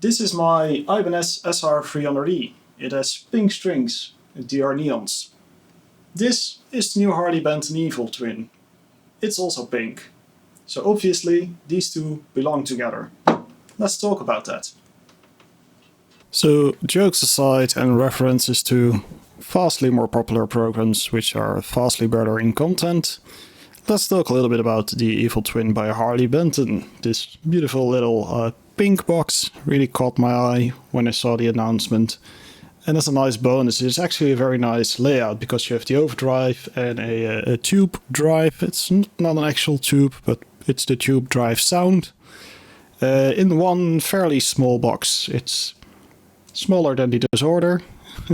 This is my Ibanez SR300E. It has pink strings and DR neons. This is the new Harley Benton Evil Twin. It's also pink. So obviously these two belong together. Let's talk about that. So jokes aside and references to vastly more popular programs which are vastly better in content, let's talk a little bit about the Evil Twin by Harley Benton. This beautiful little pink box really caught my eye when I saw the announcement. And as a nice bonus, it's actually a very nice layout because you have the overdrive and a tube drive. It's not an actual tube, but it's the tube drive sound in one fairly small box. It's smaller than the disorder,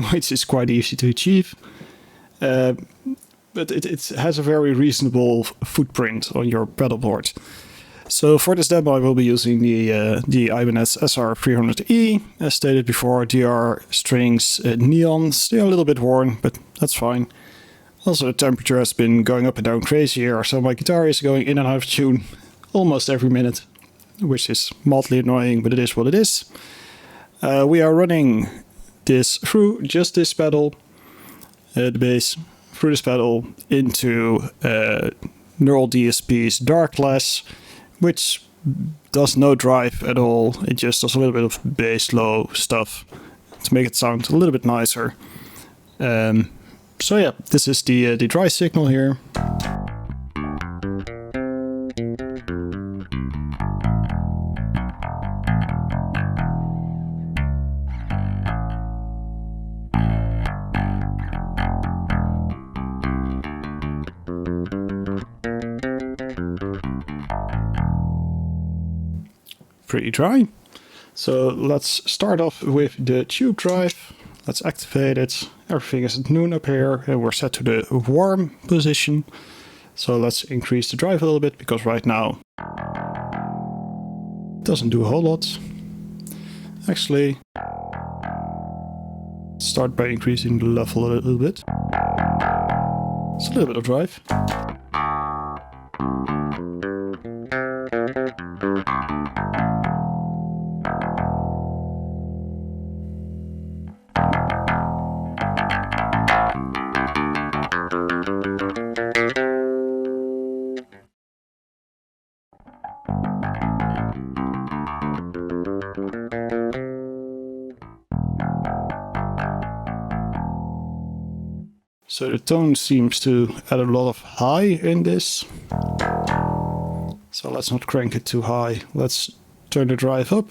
which is quite easy to achieve. But it has a very reasonable footprint on your pedalboard. So for this demo I will be using the Ibanez SR300E. As stated before, DR strings, neons. They're a little bit worn, but that's fine. Also the temperature has been going up and down crazy here, so my guitar is going in and out of tune almost every minute, which is mildly annoying, but it is what it is. We are running this through just this pedal, the bass, through this pedal into Neural DSP's Darkless, which does no drive at all. It just does a little bit of bass low stuff to make it sound a little bit nicer. So yeah, this is the dry signal here. Pretty dry. So let's start off with the tube drive. Let's activate it. Everything is at noon up here and we're set to the warm position. So let's increase the drive a little bit because right now it doesn't do a whole lot. Actually, start by increasing the level a little bit. It's a little bit of drive. So the tone seems to add a lot of high in this. So let's not crank it too high. Let's turn the drive up.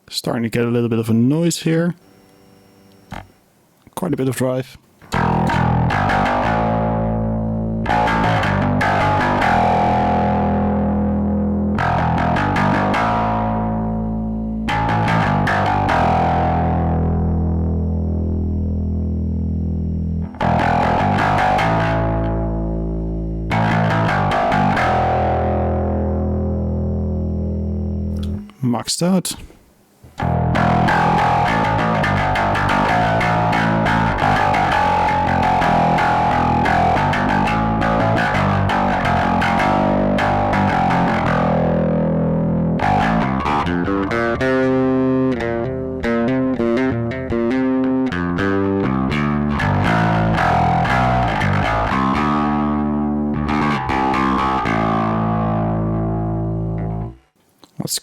Starting to get a little bit of a noise here. Quite a bit of drive. Maxed out.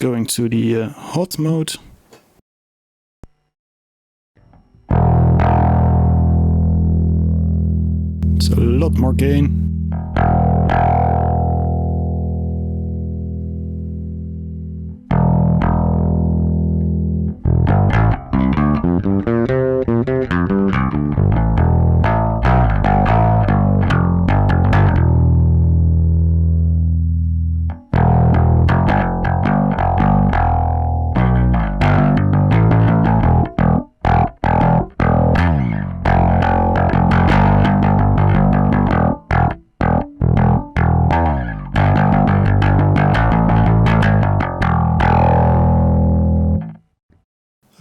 going to the hot mode. It's a lot more gain.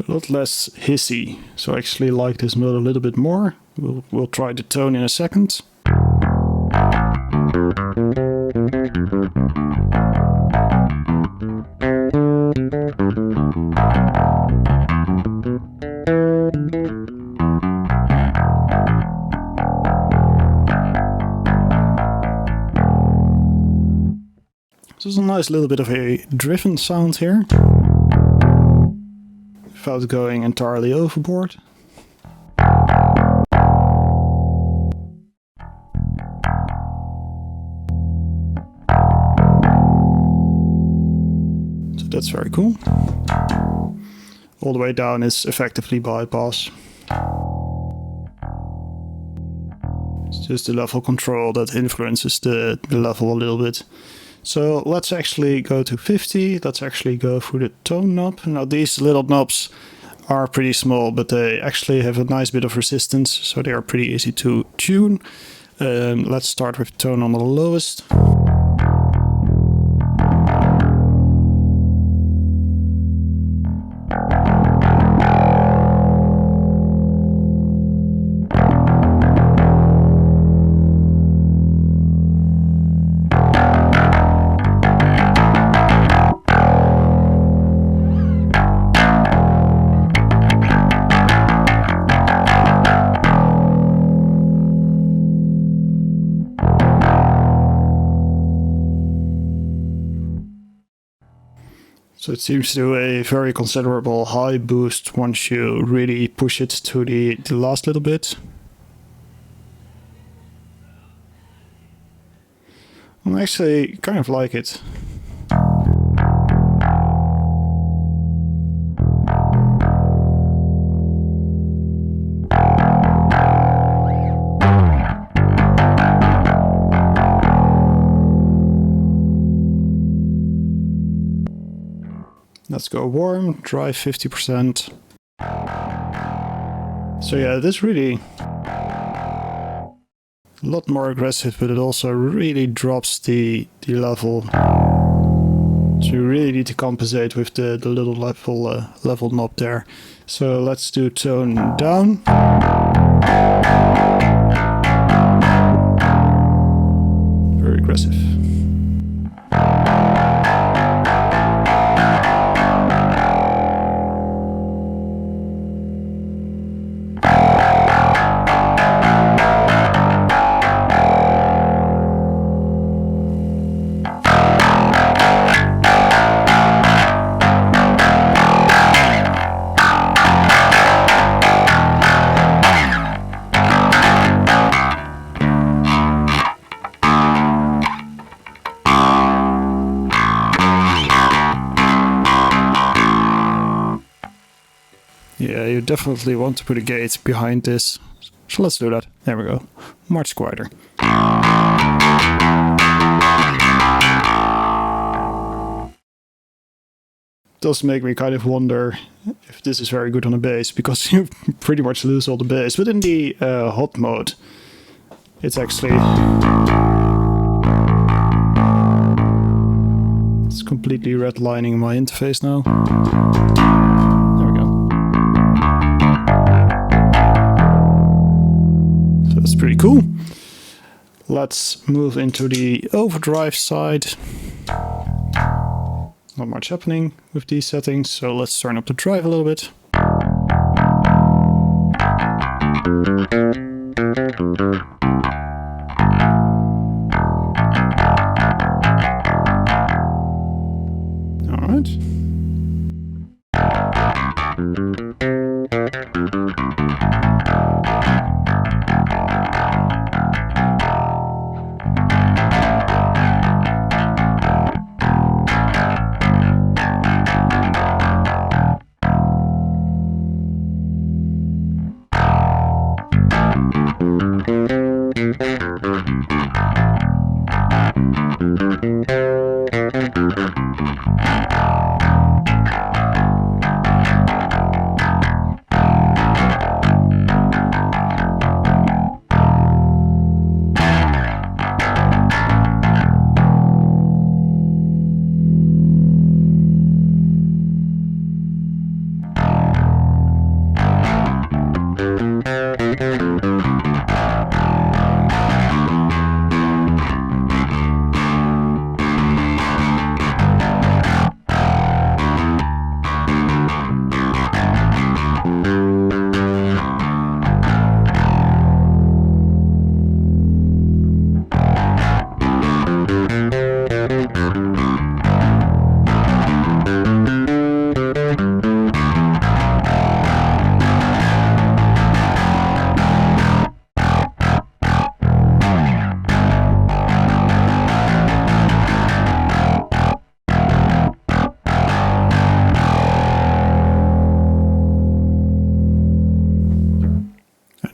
A lot less hissy, so I actually like this mode a little bit more. We'll try the tone in a second. So there's a nice little bit of a driven sound here, without going entirely overboard. So that's very cool. All the way down is effectively bypass. It's just the level control that influences the level a little bit. So let's actually go to 50. Let's actually go through the tone knob. Now these little knobs are pretty small, but they actually have a nice bit of resistance, so they are pretty easy to tune. Let's start with tone on the lowest. So it seems to do a very considerable high boost once you really push it to the last little bit. I actually kind of like it. Let's go warm, dry 50%. So yeah, this really a lot more aggressive, but it also really drops the level. So you really need to compensate with the little level knob there. So let's do tone down. Very aggressive. Yeah, you definitely want to put a gate behind this. So let's do that. There we go. Much quieter. Does make me kind of wonder if this is very good on the bass, because you pretty much lose all the bass. But in the hot mode, it's actually... It's completely redlining my interface now. There we go. So that's pretty cool. Let's move into the overdrive side. Not much happening with these settings, so let's turn up the drive a little bit. Alright.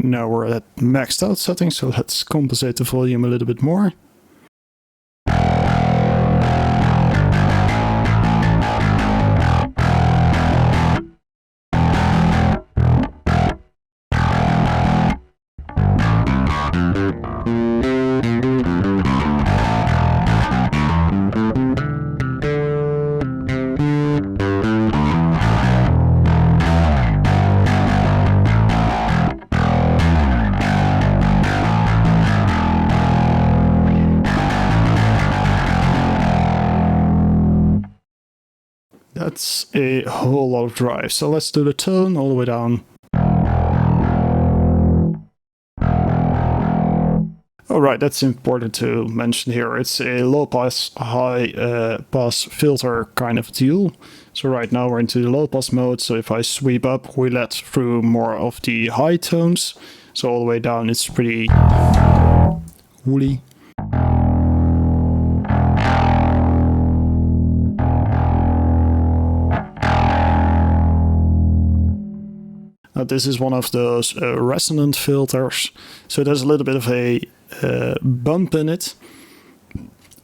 Now we're at maxed out settings, so let's compensate the volume a little bit more. That's a whole lot of drive. So let's do the tone all the way down. Alright, that's important to mention here. It's a low pass, high pass filter kind of deal. So right now we're into the low pass mode. So if I sweep up, we let through more of the high tones. So all the way down it's pretty woolly. This is one of those resonant filters, so there's a little bit of a bump in it.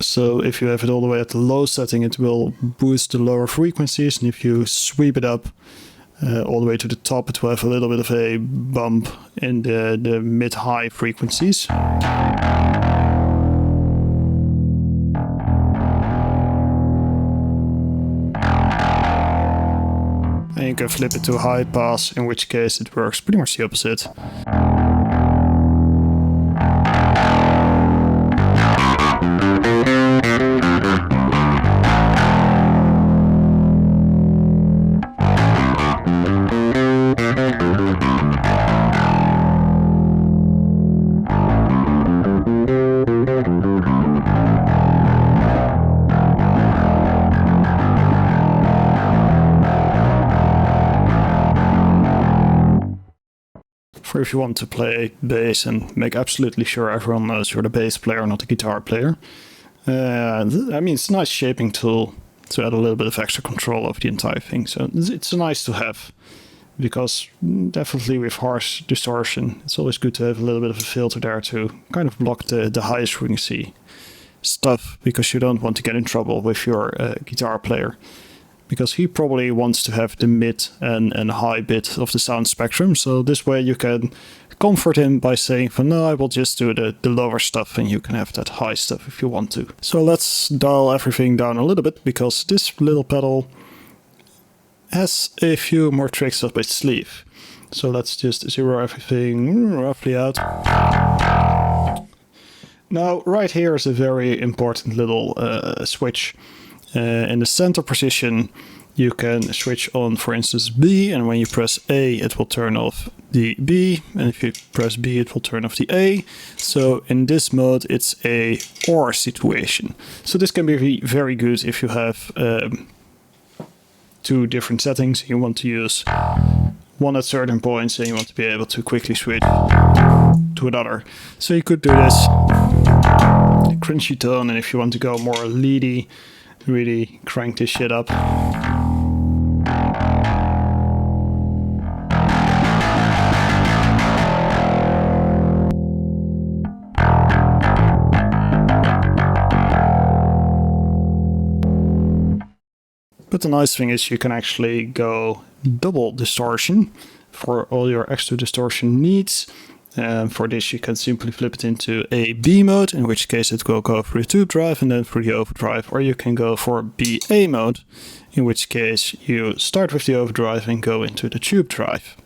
So if you have it all the way at the low setting, it will boost the lower frequencies, and if you sweep it up all the way to the top, it will have a little bit of a bump in the mid-high frequencies. And you can flip it to high pass, in which case it works pretty much the opposite. If you want to play bass and make absolutely sure everyone knows you're the bass player, not the guitar player. I mean, it's a nice shaping tool to add a little bit of extra control over the entire thing. So it's nice to have, because definitely with harsh distortion, it's always good to have a little bit of a filter there to kind of block the highest frequency stuff, because you don't want to get in trouble with your guitar player. Because he probably wants to have the mid and high bit of the sound spectrum. So this way you can comfort him by saying, for no, I will just do the lower stuff and you can have that high stuff if you want to. So let's dial everything down a little bit, because this little pedal has a few more tricks up its sleeve. So let's just zero everything roughly out. Now right here is a very important little switch. In the center position you can switch on, for instance, B, and when you press A it will turn off the B, and if you press B it will turn off the A. So in this mode it's a OR situation. So this can be very good if you have two different settings. You want to use one at certain points and you want to be able to quickly switch to another. So you could do this crunchy tone, and if you want to go more leady, really crank this shit up. But the nice thing is you can actually go double distortion for all your extra distortion needs. For this you can simply flip it into A-B mode, in which case it will go through the tube drive and then through the overdrive, or you can go for B-A mode, in which case you start with the overdrive and go into the tube drive.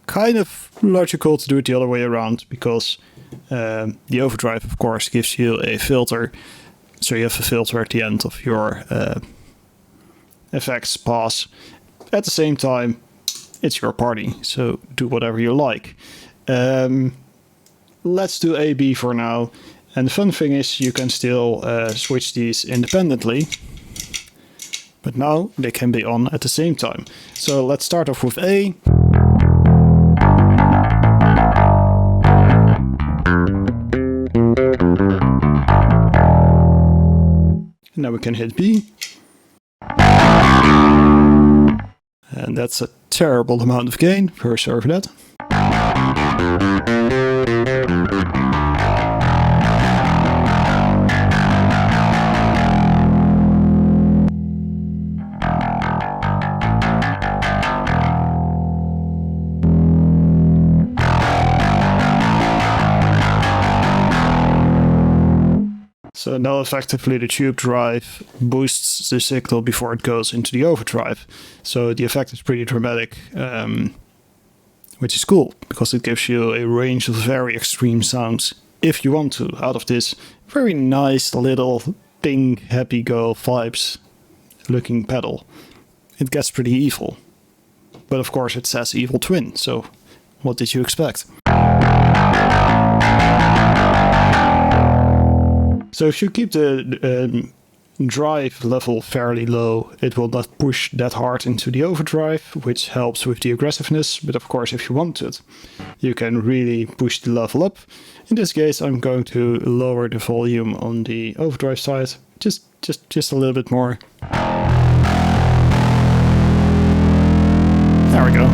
Kind of logical to do it the other way around, because the overdrive of course gives you a filter, so you have a filter at the end of your effects pass. At the same time, it's your party, so do whatever you like. Let's do A-B for now. And the fun thing is you can still switch these independently, but now they can be on at the same time. So let's start off with A. And now we can hit B. And that's a terrible amount of gain, for sure for that. So now effectively the tube drive boosts the signal before it goes into the overdrive. So the effect is pretty dramatic, which is cool, because it gives you a range of very extreme sounds, if you want to, out of this very nice little pink happy go vibes looking pedal. It gets pretty evil. But of course it says Evil Twin, so what did you expect? So if you keep the drive level fairly low, it will not push that hard into the overdrive, which helps with the aggressiveness. But of course, if you want it, you can really push the level up. In this case, I'm going to lower the volume on the overdrive side, just a little bit more. There we go.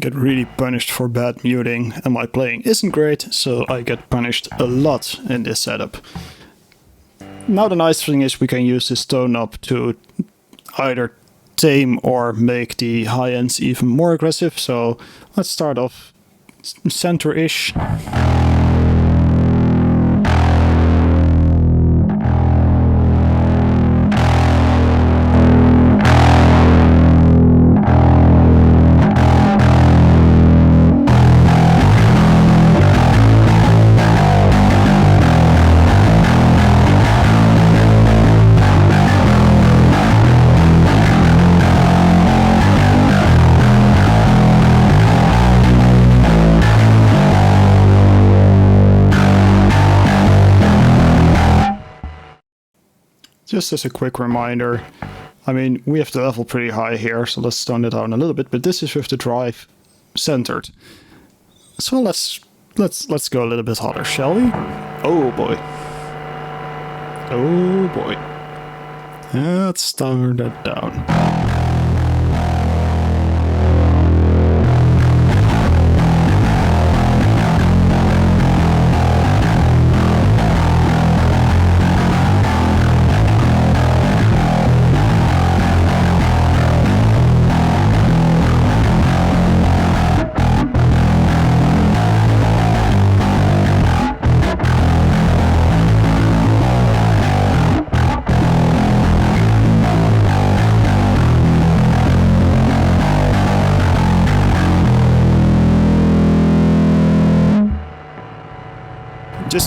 Get really punished for bad muting, and my playing isn't great, so I get punished a lot in this setup. Now the nice thing is we can use this tone up to either tame or make the high ends even more aggressive, so let's start off center-ish. Just as a quick reminder, I mean, we have the level pretty high here, so let's tone it down a little bit, but this is with the drive centered. So let's go a little bit hotter, shall we? Oh boy. Oh boy. Let's tone that down.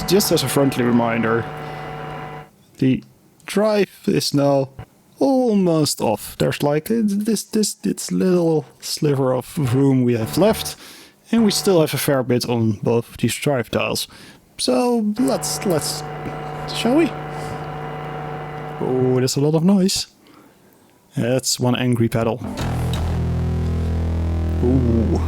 Just as a friendly reminder, the drive is now almost off. There's like this little sliver of room we have left, and we still have a fair bit on both of these drive dials. So let's shall we? Oh, there's a lot of noise. That's one angry pedal. Ooh.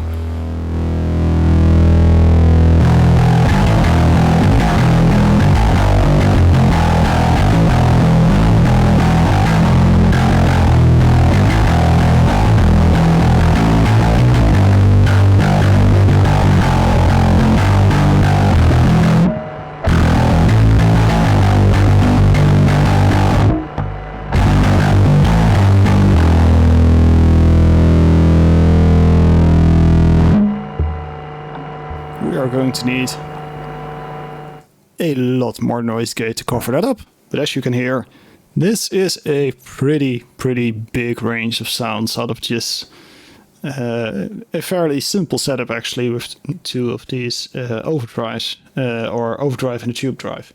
We are going to need a lot more noise gate to cover that up. But as you can hear, this is a pretty big range of sounds out of just a fairly simple setup actually, with two of these overdrives, or overdrive and a tube drive.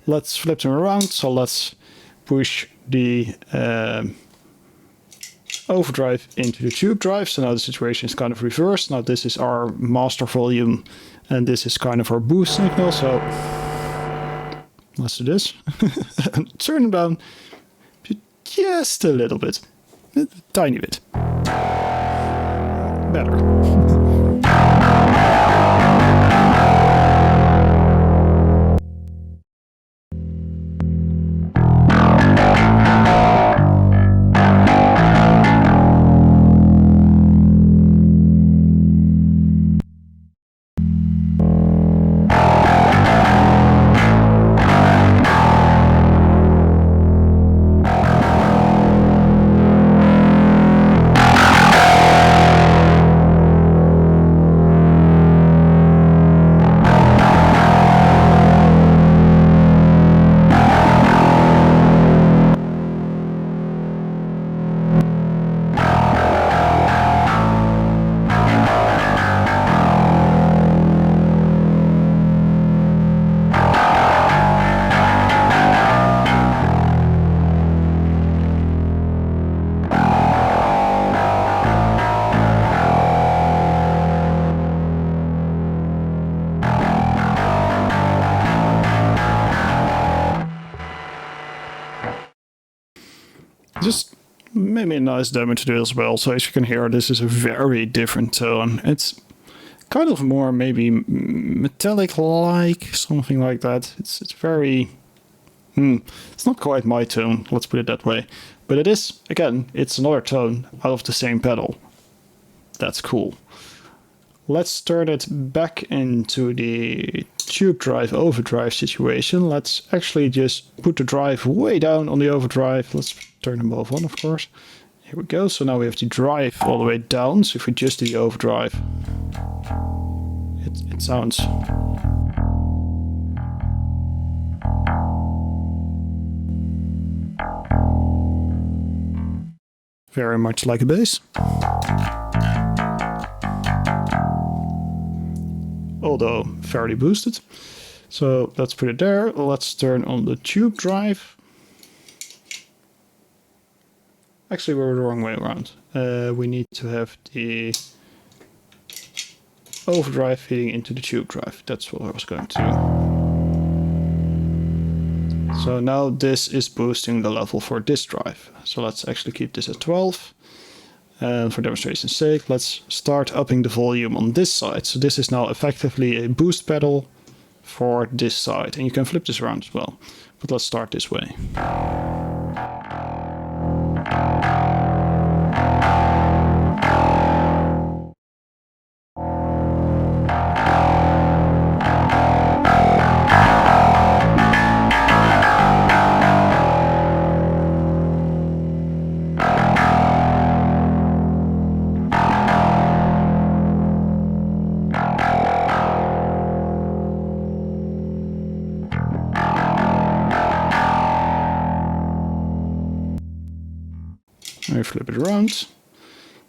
Let's flip them around. So let's push the overdrive into the tube drive. So now the situation is kind of reversed. Now this is our master volume and this is kind of our boost signal. So let's do this. Turn them down just a little bit, a tiny bit. Better. Just maybe a nice demo to do as well. So as you can hear, this is a very different tone. It's kind of more maybe metallic-like, something like that. It's very... it's not quite my tone, let's put it that way. But it is, again, it's another tone out of the same pedal. That's cool. Let's turn it back into the tube drive overdrive situation. Let's actually just put the drive way down on the overdrive. Let's turn them both on, of course. Here we go. So now we have the drive all the way down. So if we just do the overdrive, it sounds very much like a bass. Although fairly boosted. So let's put it there. Let's turn on the tube drive. Actually, we're the wrong way around. We need to have the overdrive feeding into the tube drive. That's what I was going to do. So now this is boosting the level for this drive. So let's actually keep this at 12. And for demonstration's sake, let's start upping the volume on this side. So this is now effectively a boost pedal for this side. And you can flip this around as well. But let's start this way. I flip it around.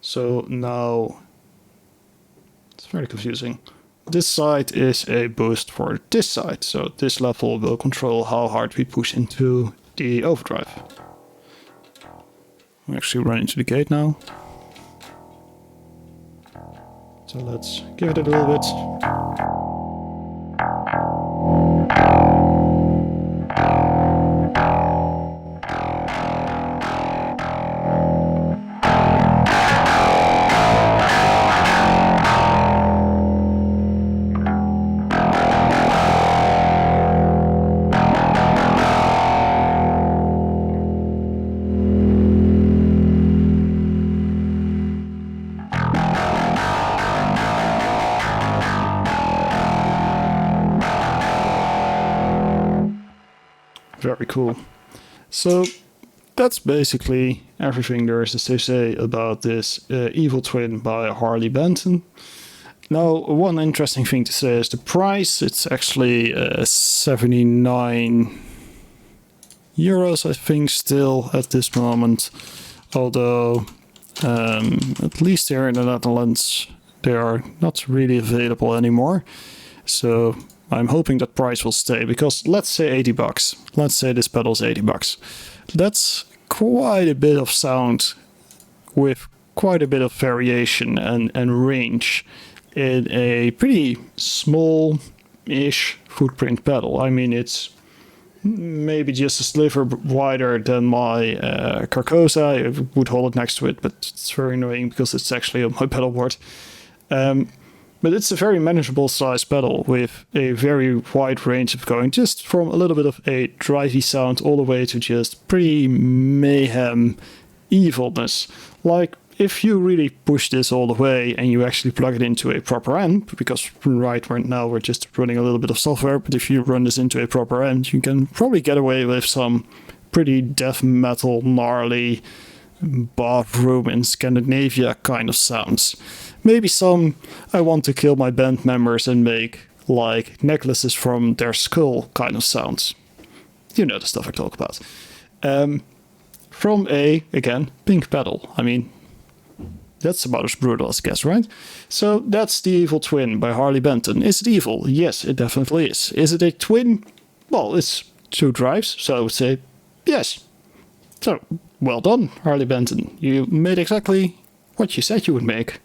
So now it's very confusing. This side is a boost for this side. So this level will control how hard we push into the overdrive. We actually run into the gate now. So let's give it a little bit. Very cool. So that's basically everything there is to say about this Evil Twin by Harley Benton. Now, one interesting thing to say is the price. It's actually 79 euros, I think, still at this moment. Although, at least here in the Netherlands, they are not really available anymore. So I'm hoping that price will stay, because let's say 80 bucks. Let's say this pedal's 80 bucks. That's quite a bit of sound with quite a bit of variation and range in a pretty small-ish footprint pedal. I mean, it's maybe just a sliver wider than my Carcosa. I would hold it next to it, but it's very annoying because it's actually on my pedalboard. But it's a very manageable size pedal with a very wide range of going, just from a little bit of a drivey sound all the way to just pretty mayhem evilness. Like, if you really push this all the way and you actually plug it into a proper amp, because right now we're just running a little bit of software, but if you run this into a proper amp, you can probably get away with some pretty death metal, gnarly, bathroom in Scandinavia kind of sounds. Maybe some I want to kill my band members and make like necklaces from their skull kind of sounds. You know the stuff I talk about. From a, again, pink pedal. I mean, that's about as brutal as I guess, right? So that's the Evil Twin by Harley Benton. Is it evil? Yes, it definitely is. Is it a twin? Well, it's two drives, so I would say yes. So, well done, Harley Benton. You made exactly what you said you would make.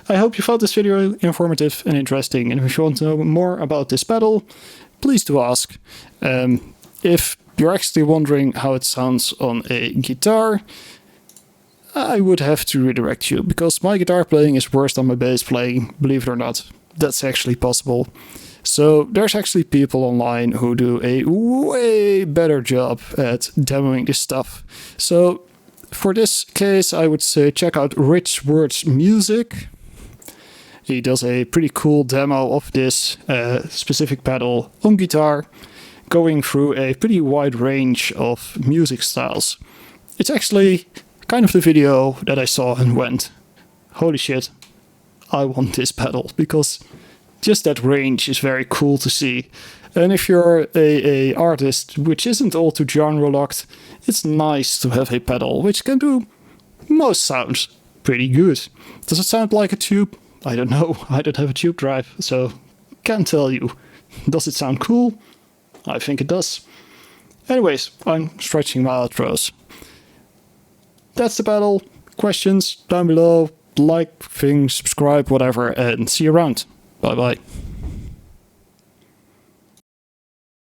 I hope you found this video informative and interesting, and if you want to know more about this pedal, please do ask. If you're actually wondering how it sounds on a guitar, I would have to redirect you, because my guitar playing is worse than my bass playing, believe it or not. That's actually possible. So there's actually people online who do a way better job at demoing this stuff. So for this case, I would say check out Rich Words Music. He does a pretty cool demo of this specific pedal on guitar, going through a pretty wide range of music styles. It's actually kind of the video that I saw and went, holy shit, I want this pedal, because just that range is very cool to see. And if you're a artist which isn't all too genre locked, it's nice to have a pedal which can do most sounds pretty good. Does it sound like a tube? I don't know, I don't have a tube drive, so can't tell you. Does it sound cool? I think it does. Anyways, I'm stretching my outros. That's the pedal. Questions down below, like, things, subscribe, whatever, and see you around. Bye bye.